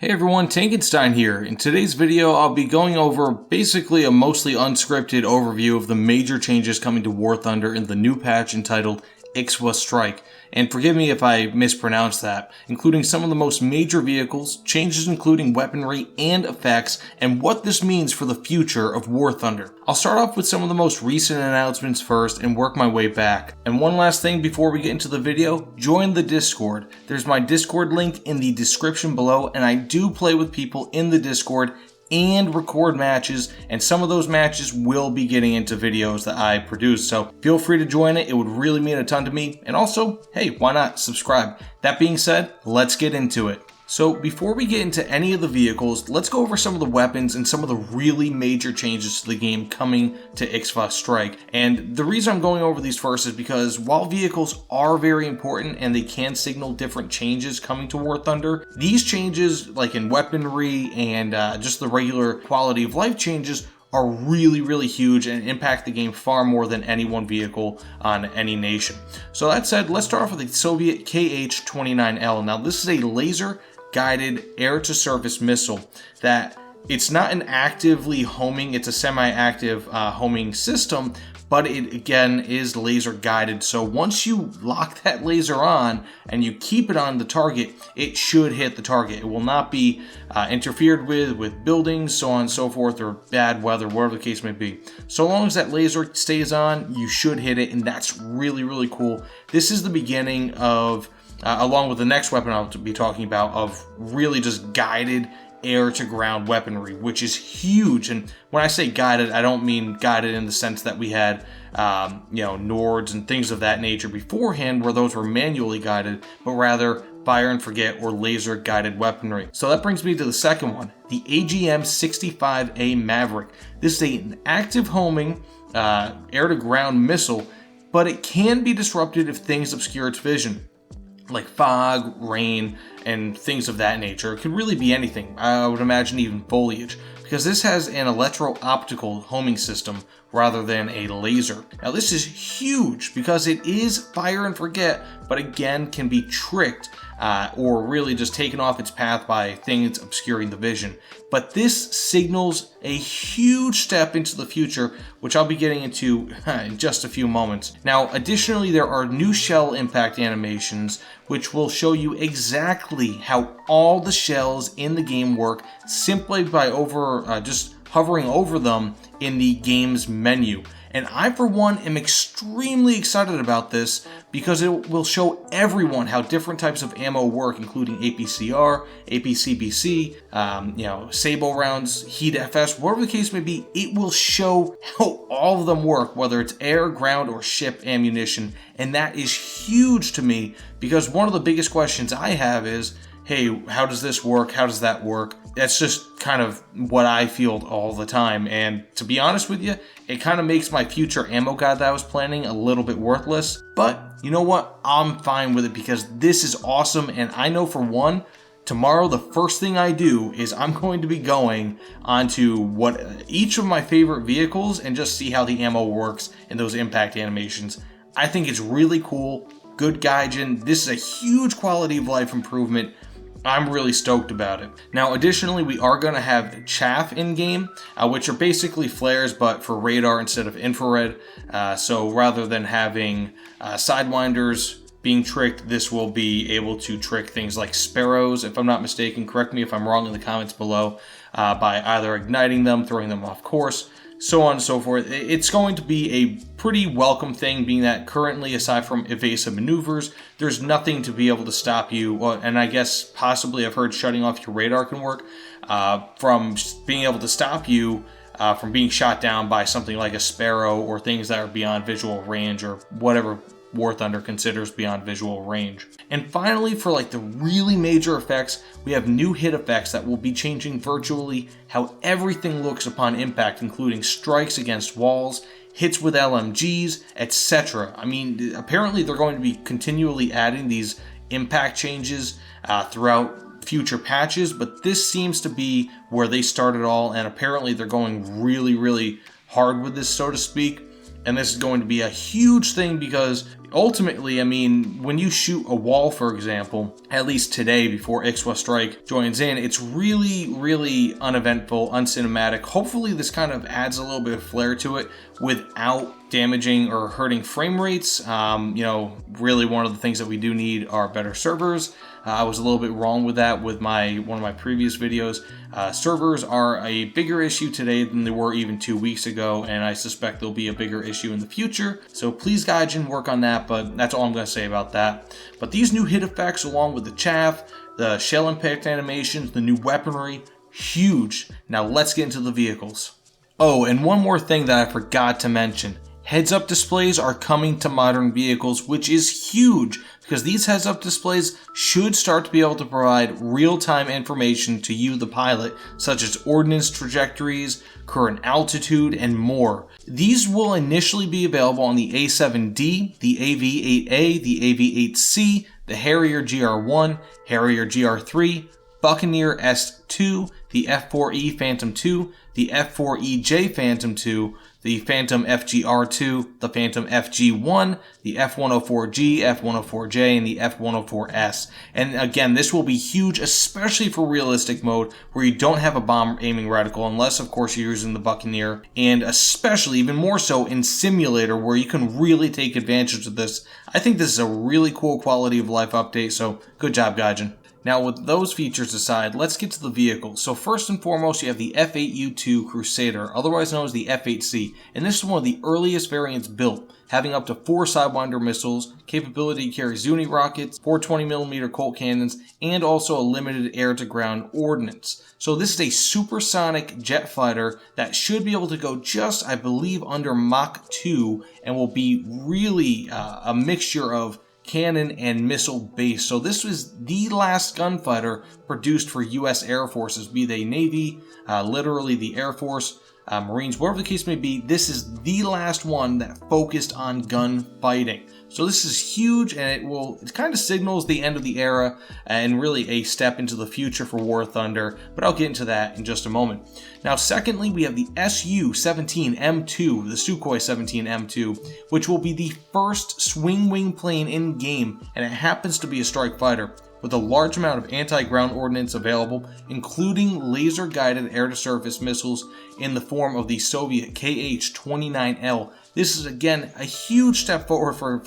Hey everyone, Tankenstein here. In today's video, I'll be going over basically a mostly unscripted overview of the major changes coming to War Thunder in the new patch entitled Ixwa Strike. And forgive me if I mispronounce that, including some of the most major vehicles, changes including weaponry and effects, and what this means for the future of War Thunder. I'll start off with some of the most recent announcements first and work my way back. And one last thing before we get into the video, join the Discord. There's my Discord link in the description below, and I do play with people in the Discord and record matches, and some of those matches will be getting into videos that I produce, so feel free to join it. It would really mean a ton to me, and also, hey, why not subscribe? That being said, let's get into it. So before we get into any of the vehicles, let's go over some of the weapons and some of the really major changes to the game coming to Ixwa Strike. And the reason I'm going over these first is because while vehicles are very important and they can signal different changes coming to War Thunder, these changes, like in weaponry and just the regular quality of life changes, are really huge and impact the game far more than any one vehicle on any nation. So that said, let's start off with the Soviet KH-29L. Now this is a laser guided air-to-surface missile that it's not an actively homing, it's a semi-active homing system, but it again is laser guided. So once you lock that laser on and you keep it on the target, it should hit the target. It will not be interfered with buildings, so on and so forth, or bad weather, whatever the case may be. So long as that laser stays on, you should hit it, and that's really cool. This is the beginning of along with the next weapon I'll be talking about, of really just guided air-to-ground weaponry, which is huge. And when I say guided, I don't mean guided in the sense that we had, Nords and things of that nature beforehand, where those were manually guided, but rather fire and forget or laser-guided weaponry. So that brings me to the second one, the AGM-65A Maverick. This is an active homing air-to-ground missile, but it can be disrupted if things obscure its vision, like fog, rain, and things of that nature. It could really be anything. I would imagine even foliage, because this has an electro-optical homing system rather than a laser. Now this is huge because it is fire and forget, but again can be tricked or really just taken off its path by things obscuring the vision. But this signals a huge step into the future, which I'll be getting into in just a few moments. Now, additionally, there are new shell impact animations, which will show you exactly how all the shells in the game work simply by just hovering over them in the game's menu. And I, for one, am extremely excited about this because it will show everyone how different types of ammo work, including APCR, APCBC, Sable rounds, Heat FS, whatever the case may be. It will show how all of them work, whether it's air, ground, or ship ammunition. And that is huge to me because one of the biggest questions I have is, hey, how does this work? How does that work? That's just kind of what I feel all the time. And to be honest with you, it kind of makes my future ammo guide that I was planning a little bit worthless. But you know what? I'm fine with it because this is awesome. And I know for one, tomorrow the first thing I do is I'm going to be going onto each of my favorite vehicles and just see how the ammo works in those impact animations. I think it's really cool. Good gaijin. This is a huge quality of life improvement. I'm really stoked about it. Now, additionally, we are going to have chaff in-game, which are basically flares, but for radar instead of infrared. So rather than having sidewinders being tricked, this will be able to trick things like sparrows, if I'm not mistaken. Correct me if I'm wrong in the comments below, by either igniting them, throwing them off course, so on and so forth. It's going to be a pretty welcome thing, being that currently, aside from evasive maneuvers, there's nothing to be able to stop you. Well, and I guess possibly I've heard shutting off your radar can work, from being able to stop you from being shot down by something like a sparrow or things that are beyond visual range, or whatever War Thunder considers beyond visual range. And finally, for like the really major effects, we have new hit effects that will be changing virtually how everything looks upon impact, including strikes against walls, hits with LMGs, etc. I mean, apparently they're going to be continually adding these impact changes throughout future patches, but this seems to be where they started all, and apparently they're going really hard with this, so to speak. And this is going to be a huge thing because ultimately, I mean, when you shoot a wall, for example, at least today before Ixwa Strike joins in, it's really uneventful, uncinematic. Hopefully this kind of adds a little bit of flair to it without damaging or hurting frame rates. Really one of the things that we do need are better servers. I was a little bit wrong with that with one of my previous videos. Servers are a bigger issue today than they were even 2 weeks ago, and I suspect they'll be a bigger issue in the future. So please, Gaijin, work on that, but that's all I'm going to say about that. But these new hit effects, along with the chaff, the shell impact animations, the new weaponry, huge. Now let's get into the vehicles. Oh, and one more thing that I forgot to mention. Heads-up displays are coming to modern vehicles, which is huge because these heads-up displays should start to be able to provide real-time information to you, the pilot, such as ordnance trajectories, current altitude, and more. These will initially be available on the A7D, the AV-8A, the AV-8C, the Harrier GR1, Harrier GR3, Buccaneer S2, the F4E Phantom II, the F4EJ Phantom II, the Phantom FGR2, the Phantom FG1, the F104G, F104J, and the F104S. And again, this will be huge, especially for realistic mode, where you don't have a bomb aiming reticle, unless of course you're using the Buccaneer, and especially, even more so, in simulator, where you can really take advantage of this. I think this is a really cool quality of life update, so good job, Gaijin. Now, with those features aside, let's get to the vehicles. So first and foremost, you have the F8U2 Crusader, otherwise known as the F8C, and this is one of the earliest variants built, having up to 4 Sidewinder missiles, capability to carry Zuni rockets, 420mm Colt cannons, and also a limited air-to-ground ordnance. So this is a supersonic jet fighter that should be able to go just, I believe, under Mach 2, and will be really a mixture of cannon and missile base. So this was the last gunfighter produced for U.S. Air Forces, be they Navy, literally the Air Force, Marines, whatever the case may be. This is the last one that focused on gunfighting. So this is huge, and it kind of signals the end of the era and really a step into the future for War Thunder, but I'll get into that in just a moment. Now, secondly, we have the Su-17M2, the Sukhoi 17M2, which will be the first swing wing plane in game, and it happens to be a strike fighter, with a large amount of anti-ground ordnance available, including laser-guided air-to-surface missiles in the form of the Soviet KH-29L. This is, again, a huge step forward for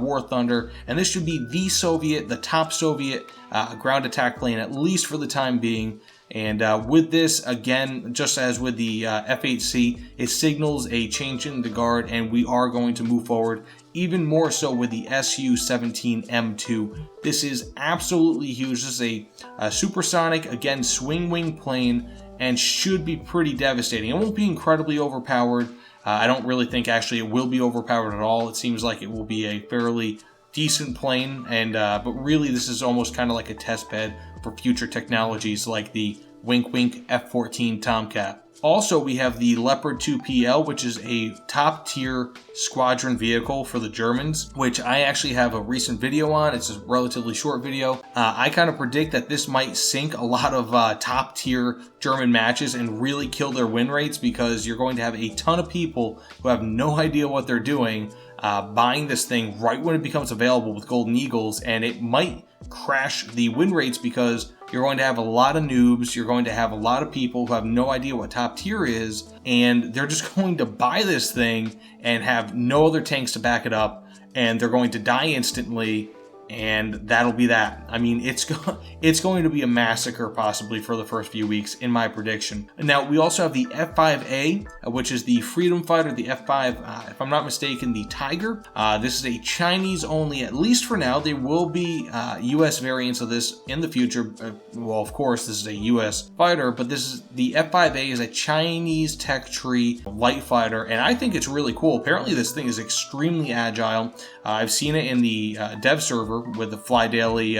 War Thunder, and this should be the top Soviet ground attack plane, at least for the time being. And with this, again, just as with the F8C, it signals a change in the guard, and we are going to move forward even more so with the Su-17M2. This is absolutely huge. This is a supersonic, again, swing wing plane, and should be pretty devastating. It won't be incredibly overpowered. I don't really think actually it will be overpowered at all. It seems like it will be a fairly decent plane, and but really this is almost kind of like a test bed for future technologies like the wink wink F-14 Tomcat. Also, we have the Leopard 2PL, which is a top tier squadron vehicle for the Germans, which I actually have a recent video on. It's a relatively short video. I kind of predict that this might sink a lot of top tier German matches and really kill their win rates, because you're going to have a ton of people who have no idea what they're doing buying this thing right when it becomes available with Golden Eagles, and it might crash the win rates because you're going to have a lot of noobs, you're going to have a lot of people who have no idea what top tier is, and they're just going to buy this thing and have no other tanks to back it up, and they're going to die instantly, and that'll be that. I mean, it's going to be a massacre possibly for the first few weeks, in my prediction. Now, we also have the F5A, which is the freedom fighter, the F5, if I'm not mistaken, the Tiger. This is a Chinese only, at least for now. There will be US variants of this in the future. Well, of course, this is a US fighter, but the F5A is a Chinese tech tree light fighter, and I think it's really cool. Apparently, this thing is extremely agile. I've seen it in the dev server with the Fly Daily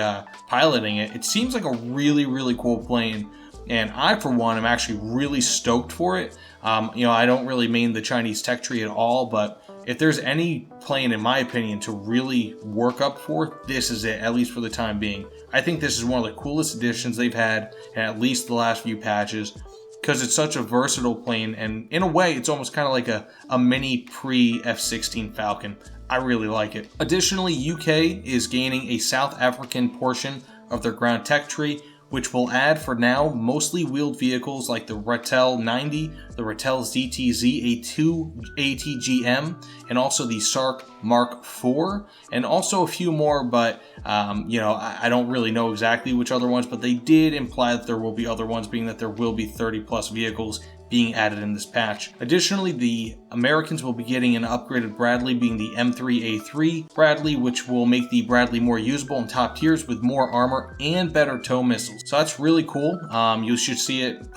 piloting it. It seems like a really cool plane, and I, for one, am actually really stoked for it. I don't really main the Chinese tech tree at all, but if there's any plane, in my opinion, to really work up for, this is it, at least for the time being. I think this is one of the coolest additions they've had in at least the last few patches, because it's such a versatile plane, and in a way, it's almost kind of like a mini pre-F-16 Falcon. I really like it. Additionally, UK is gaining a South African portion of their ground tech tree, which will add for now mostly wheeled vehicles like the Ratel 90, the Ratel ZTZ A2 ATGM, and also the Sark Mark IV, and also a few more, but I don't really know exactly which other ones, but they did imply that there will be other ones, being that there will be 30 plus vehicles being added in this patch. Additionally, the Americans will be getting an upgraded Bradley, being the M3A3 Bradley, which will make the Bradley more usable in top tiers with more armor and better tow missiles. So that's really cool. You should see it.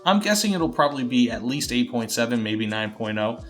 I'm guessing it'll probably be at least 8.7, maybe 9.0.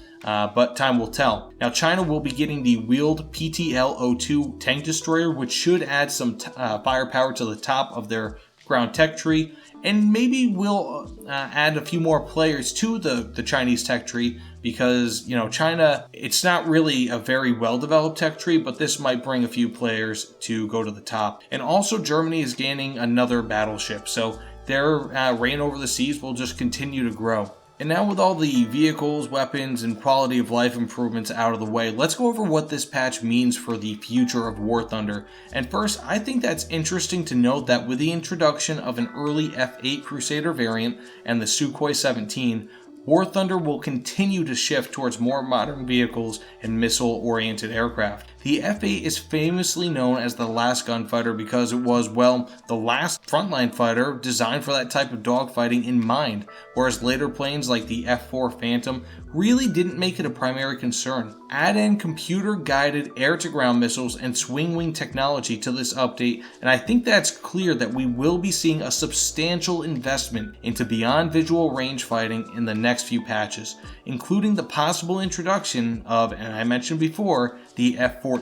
But time will tell. Now, China will be getting the wheeled PTL-02 tank destroyer, which should add some firepower to the top of their ground tech tree, and maybe we'll add a few more players to the Chinese tech tree, because China, it's not really a very well developed tech tree, but this might bring a few players to go to the top. And also Germany is gaining another battleship, so their reign over the seas will just continue to grow. And now, with all the vehicles, weapons, and quality of life improvements out of the way, let's go over what this patch means for the future of War Thunder. And first, I think that's interesting to note that with the introduction of an early F8 Crusader variant and the Sukhoi 17, War Thunder will continue to shift towards more modern vehicles and missile-oriented aircraft. The F8 is famously known as the last gunfighter because it was, well, the last frontline fighter designed for that type of dogfighting in mind, whereas later planes like the F4 Phantom really didn't make it a primary concern. Add in computer-guided air-to-ground missiles and swing-wing technology to this update, and I think that's clear that we will be seeing a substantial investment into beyond visual range fighting in the next few patches, including the possible introduction of, and I mentioned before, the F-14.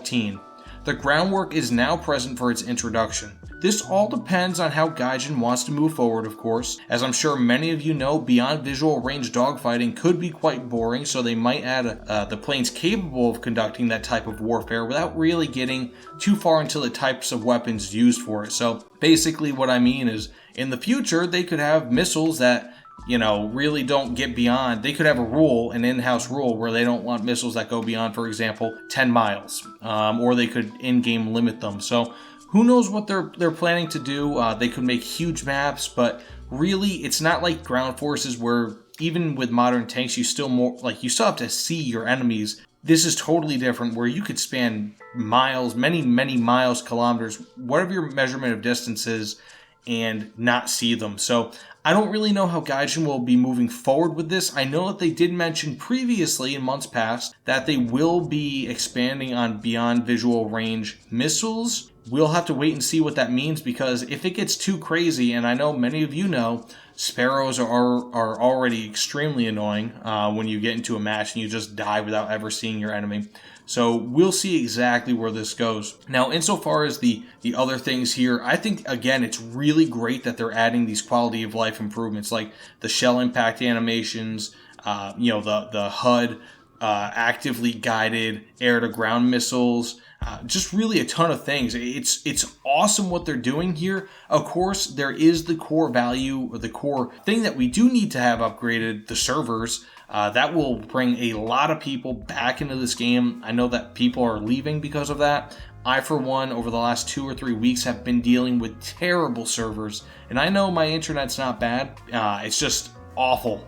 The groundwork is now present for its introduction. This all depends on how Gaijin wants to move forward, of course. As I'm sure many of you know, beyond visual range dogfighting could be quite boring, so they might add the planes capable of conducting that type of warfare without really getting too far into the types of weapons used for it. So basically what I mean is, in the future, they could have missiles that really don't get beyond. They could have a rule, an in-house rule, where they don't want missiles that go beyond, for example, 10 miles, or they could in-game limit them. So who knows what they're planning to do. They could make huge maps, but really it's not like ground forces where even with modern tanks you still have to see your enemies. This is totally different, where you could span miles, many miles, kilometers, whatever your measurement of distance is, and not see them. So I don't really know how Gaijin will be moving forward with this. I know that they did mention previously in months past that they will be expanding on beyond visual range missiles. We'll have to wait and see what that means, because if it gets too crazy, and I know many of you know, Sparrows are already extremely annoying when you get into a match and you just die without ever seeing your enemy. So we'll see exactly where this goes. Now, insofar as the other things here, I think, again, it's really great that they're adding these quality of life improvements, like the shell impact animations, the HUD, actively guided air-to-ground missiles, just really a ton of things. It's awesome what they're doing here. Of course, there is the core value, or the core thing that we do need to have upgraded, the servers. That will bring a lot of people back into this game. I know that people are leaving because of that. I, for one, over the last 2 or 3 weeks have been dealing with terrible servers. And I know my internet's not bad. It's just awful.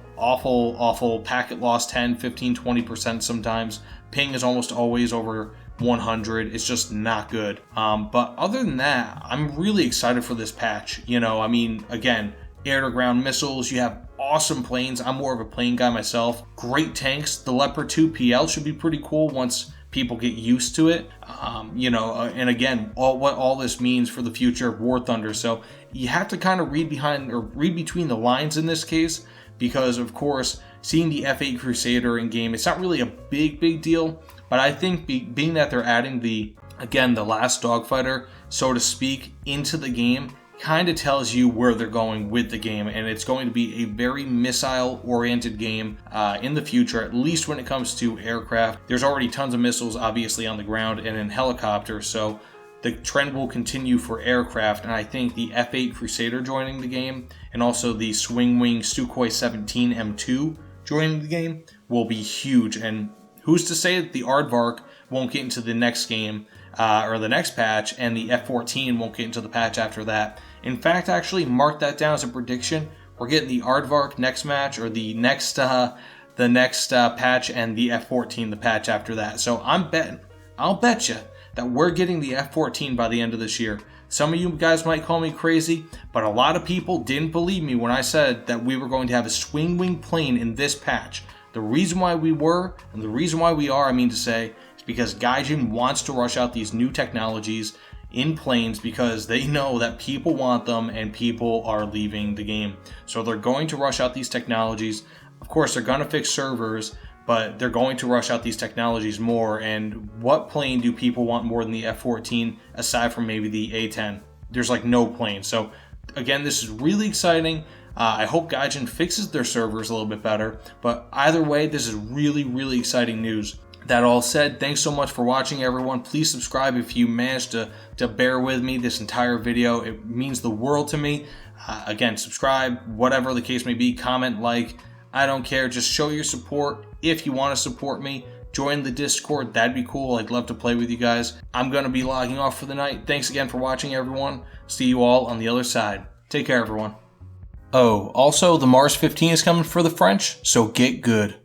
Packet loss 10, 15, 20% sometimes. Ping is almost always over 100. It's just not good. But other than that, I'm really excited for this patch. Again, air-to-ground missiles, you have awesome planes. I'm more of a plane guy myself. Great tanks. The Leopard 2 PL should be pretty cool once people get used to it. And again, what all this means for the future of War Thunder. So you have to kind of read between the lines in this case, because of course, seeing the F8 Crusader in game, it's not really a big deal. But I think being that they're adding the last dogfighter, so to speak, into the game, kind of tells you where they're going with the game, and it's going to be a very missile-oriented game in the future, at least when it comes to aircraft. There's already tons of missiles, obviously, on the ground and in helicopters, so the trend will continue for aircraft, and I think the F8 Crusader joining the game, and also the swing-wing Sukhoi 17 M2 joining the game, will be huge. And who's to say that the Aardvark won't get into the next game or the next patch, and the F14 won't get into the patch after that. In fact, actually, mark that down as a prediction. We're getting the Aardvark next match, or the next patch, and the F14 the patch after that. So I'll bet you that we're getting the F14 by the end of this year. Some of you guys might call me crazy, but a lot of people didn't believe me when I said that we were going to have a swing wing plane in this patch. The reason why we were, and the reason why we are, I mean to say, is because Gaijin wants to rush out these new technologies in planes because they know that people want them and people are leaving the game. So they're going to rush out these technologies. Of course, they're going to fix servers, but they're going to rush out these technologies more. And what plane do people want more than the F14 aside from maybe the A10? There's like no plane. So again, this is really exciting. I hope Gaijin fixes their servers a little bit better, but either way, this is really, really exciting news. That all said, thanks so much for watching, everyone. Please subscribe if you managed to bear with me this entire video. It means the world to me. Again, subscribe, whatever the case may be, comment, like, I don't care. Just show your support. If you want to support me, join the Discord. That'd be cool. I'd love to play with you guys. I'm going to be logging off for the night. Thanks again for watching, everyone. See you all on the other side. Take care, everyone. Oh, also, the Mars 15 is coming for the French, so get good.